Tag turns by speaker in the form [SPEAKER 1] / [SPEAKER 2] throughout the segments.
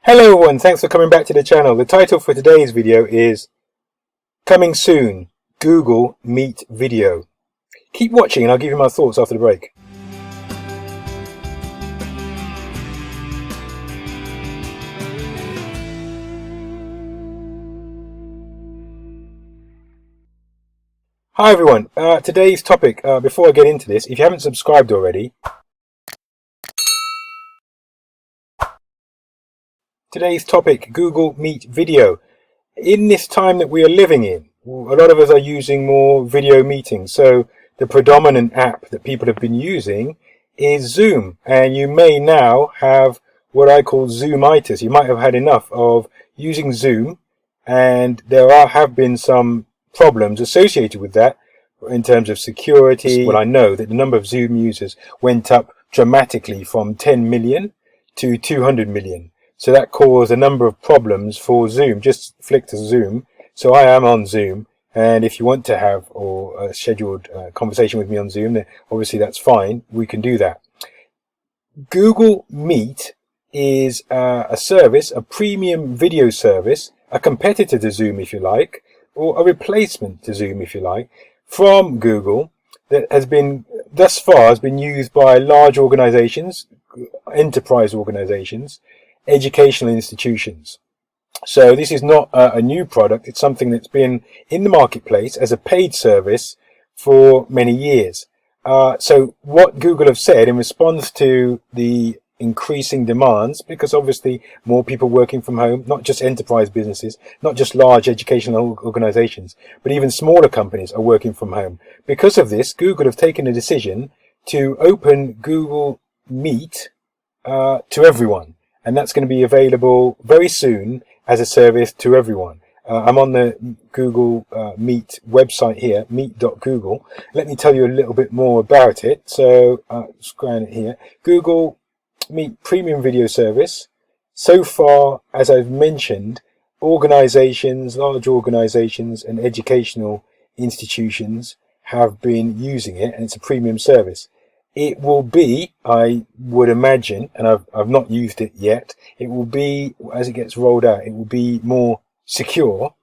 [SPEAKER 1] Hello everyone, thanks for coming back to the channel. The title for today's video is Coming Soon, Google Meet Video. Keep watching and I'll give you my thoughts after the break. Hi everyone, today's topic, before I get into this, if you haven't subscribed already, today's topic, Google Meet Video. In this time that we are living in, a lot of us are using more video meetings. So the predominant app that people have been using is Zoom. And you may now have what I call Zoomitis. You might have had enough of using Zoom. And there have been some problems associated with that in terms of security. Well, I know that the number of Zoom users went up dramatically from 10 million to 200 million. So that caused a number of problems for Zoom. Just flick to Zoom. So I am on Zoom. And if you want to have a scheduled conversation with me on Zoom, then obviously that's fine. We can do that. Google Meet is a service, a premium video service, a competitor to Zoom, if you like, or a replacement to Zoom, if you like, from Google that has been, thus far, has been used by large organizations, enterprise organizations, educational institutions. So this is not a new product. It's something that's been in the marketplace as a paid service for many years. So what Google have said in response to the increasing demands, because obviously more people working from home, not just enterprise businesses, not just large educational organizations, but even smaller companies are working from home. Because of this, Google have taken a decision to open Google Meet to everyone. And that's going to be available very soon as a service to everyone. I'm on the Google Meet website here, meet.google. Let me tell you a little bit more about it. So, scan it here. Google Meet Premium Video Service. So far, as I've mentioned, organizations, large organizations and educational institutions have been using it, and it's a premium service. It will be, I would imagine, and I've not used it yet, it will be, as it gets rolled out, it will be more secure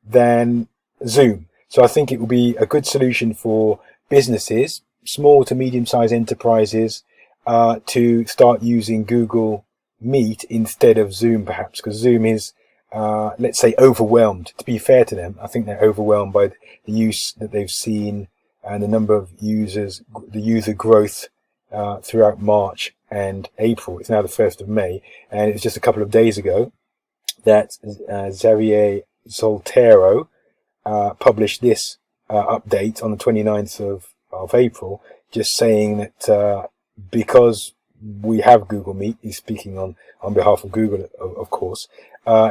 [SPEAKER 1] than Zoom. So I think it will be a good solution for businesses, small to medium-sized enterprises, to start using Google Meet instead of Zoom, perhaps, because Zoom is, let's say, overwhelmed. To be fair to them, I think they're overwhelmed by the use that they've seen and the number of users, the user growth throughout March and April. It's now the 1st of May, and it's just a couple of days ago that Xavier Zoltero published this update on the 29th of April, just saying that because we have Google Meet, he's speaking on behalf of Google, of course,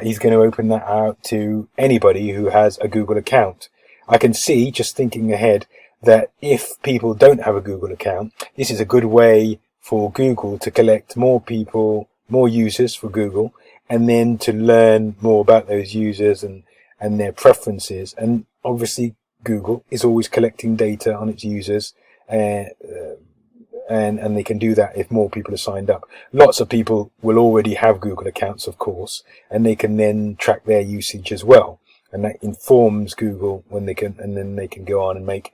[SPEAKER 1] he's going to open that out to anybody who has a Google account. I can see, just thinking ahead, that if people don't have a Google account, this is a good way for Google to collect more people, more users for Google, and then to learn more about those users and their preferences. And obviously Google is always collecting data on its users, and they can do that if more people are signed up. Lots of people will already have Google accounts, of course, and they can then track their usage as well. And that informs Google when they can, and then they can go on and make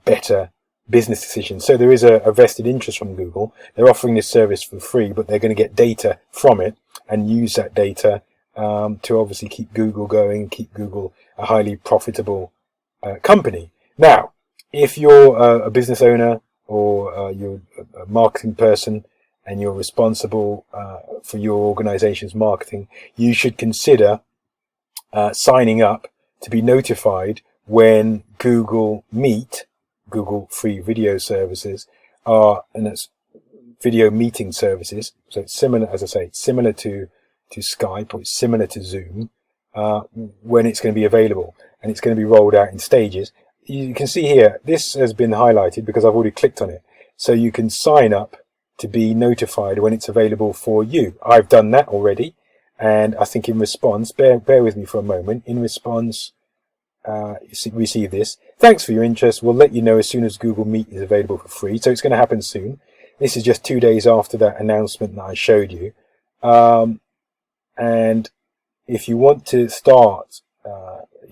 [SPEAKER 1] better business decisions. So there is a vested interest from Google. They're offering this service for free, but they're going to get data from it and use that data to obviously keep Google going, keep Google a highly profitable company. Now, if you're a business owner or you're a marketing person and you're responsible for your organization's marketing, you should consider signing up to be notified when Google Meet, Google free video services and that's video meeting services. So it's similar, as I say, it's similar to Skype, or it's similar to Zoom, when it's going to be available, and it's going to be rolled out in stages. You can see here, this has been highlighted because I've already clicked on it. So you can sign up to be notified when it's available for you. I've done that already. And I think in response, bear with me for a moment, in response, receive this. Thanks for your interest. We'll let you know as soon as Google Meet is available for free. So it's going to happen soon. This is just 2 days after that announcement that I showed you. And if you want to start,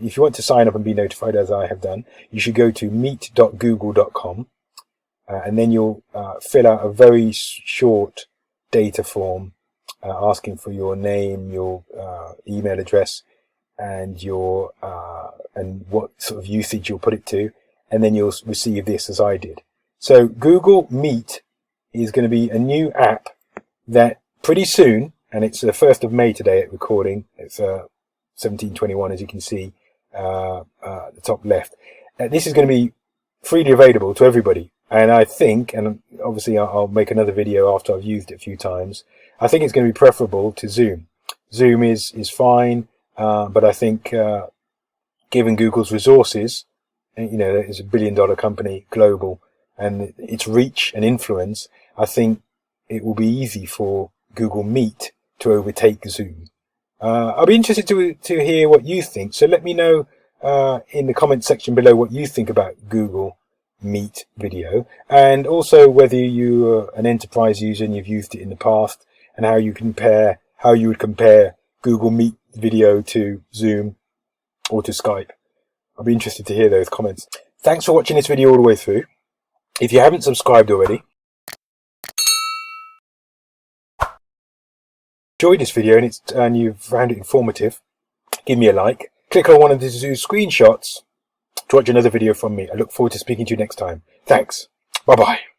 [SPEAKER 1] if you want to sign up and be notified, as I have done, you should go to meet.google.com, and then you'll fill out a very short data form asking for your name, your email address, and your and what sort of usage you'll put it to, and then you'll receive this as I did. So Google Meet is going to be a new app that pretty soon, and it's the 1st of May today at recording, it's 1721 as you can see at the top left. This is going to be freely available to everybody, and I think, and obviously I'll make another video after I've used it a few times, I think it's going to be preferable to Zoom. Zoom is fine, but I think given Google's resources, you know, it's $1 billion company, global, and its reach and influence, I think it will be easy for Google Meet to overtake Zoom. I'll be interested to hear what you think. So let me know in the comment section below what you think about Google Meet video, and also whether you're an enterprise user and you've used it in the past, and how you would compare Google Meet video to Zoom or to Skype. I'll be interested to hear those comments. Thanks for watching this video all the way through. If you haven't subscribed already, enjoyed this video and you've found it informative, give me a like. Click on one of the screenshots to watch another video from me. I look forward to speaking to you next time. Thanks. Bye-bye.